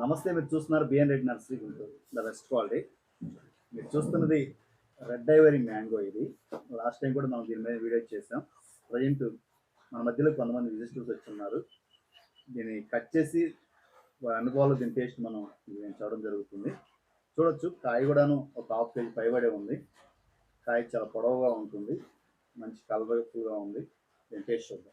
నమస్తే, మీరు చూస్తున్నారు BN Reddy nursery Guntur, the best quality. మీరు చూస్తున్నది రెడ్ ఐవరీ మ్యాంగో. ఇది లాస్ట్ టైం కూడా మనం దీని మీద వీడియో చేసాం. ప్రజెంట్ మన మధ్యలో కొంతమంది విజిటర్స్ వచ్చున్నారు. దీన్ని కట్ చేసి వారి అనుభవాలు దీని టేస్ట్ మనం చూడడం జరుగుతుంది. చూడొచ్చు, కాయ కూడాను ఒక ½ కేజీ పైబడే ఉంది. కాయ చాలా పొడవుగా ఉంటుంది, మంచి కలర్ఫుల్గా ఉంది. దీని టేస్ట్ చూద్దాం.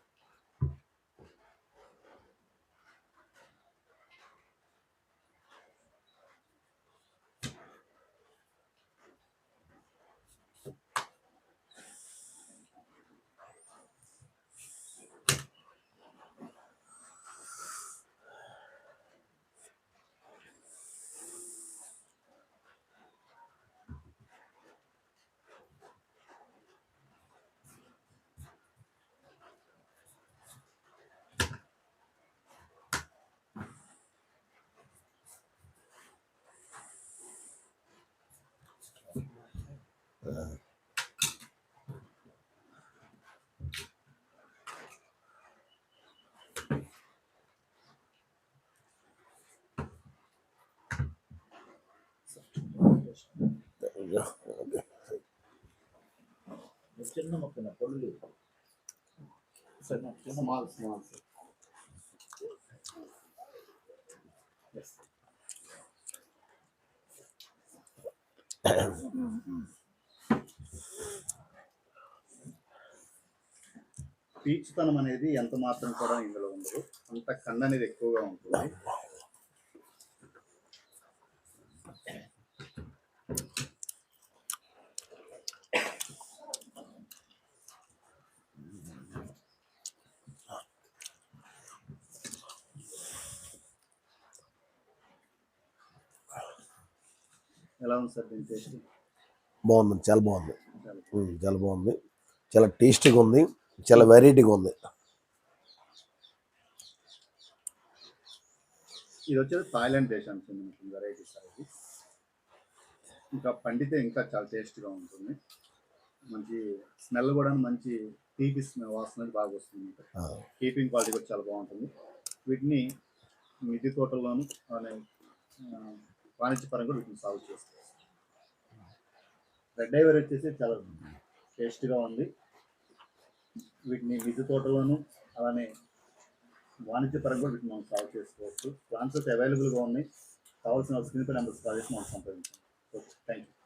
చిన్న మొక్కన పొడులు స్మాల్ స్మాల్ పీచుతనం అనేది ఎంత మాత్రం కూడా ఇందులో ఉండదు. అంత కండ అనేది ఎక్కువగా ఉంటుంది. ఎలా ఉంది సార్ దీని టేస్ట్? బాగుంది, చాలా బాగుంది, చాలా బాగుంది, చాలా టేస్టీగా ఉంది, చాలా వెరైటీగా ఉంది. ఇది వచ్చేది థాయిలాండ్ దేశానికి చెందిన వెరైటీ సార్. ఇది ఇంకా పండితే ఇంకా చాలా టేస్ట్గా ఉంటుంది. మంచి స్మెల్ కూడా మంచి తీపి వాసన బాగా వస్తుంది. కీపింగ్ క్వాలిటీ కూడా చాలా బాగుంటుంది. వీటిని మిద్దె తోటల్లోనూ వాణిజ్యపరంగా వీటిని సాగు చేసుకోవచ్చు. రెడ్ ఐవరీ వచ్చేసి చాలా టేస్ట్గా ఉంది. వీటిని మిద్దె తోటలోను అలానే వాణిజ్యపరంగా వీటిని మనం సాగు చేసుకోవచ్చు. ప్లాంట్స్ అవైలబుల్గా ఉన్నాయి. కావాల్సిన స్క్రీన్ పై నెంబర్స్ కాల్ చేసి మనం సంప్రదించాం. Okay, thank you.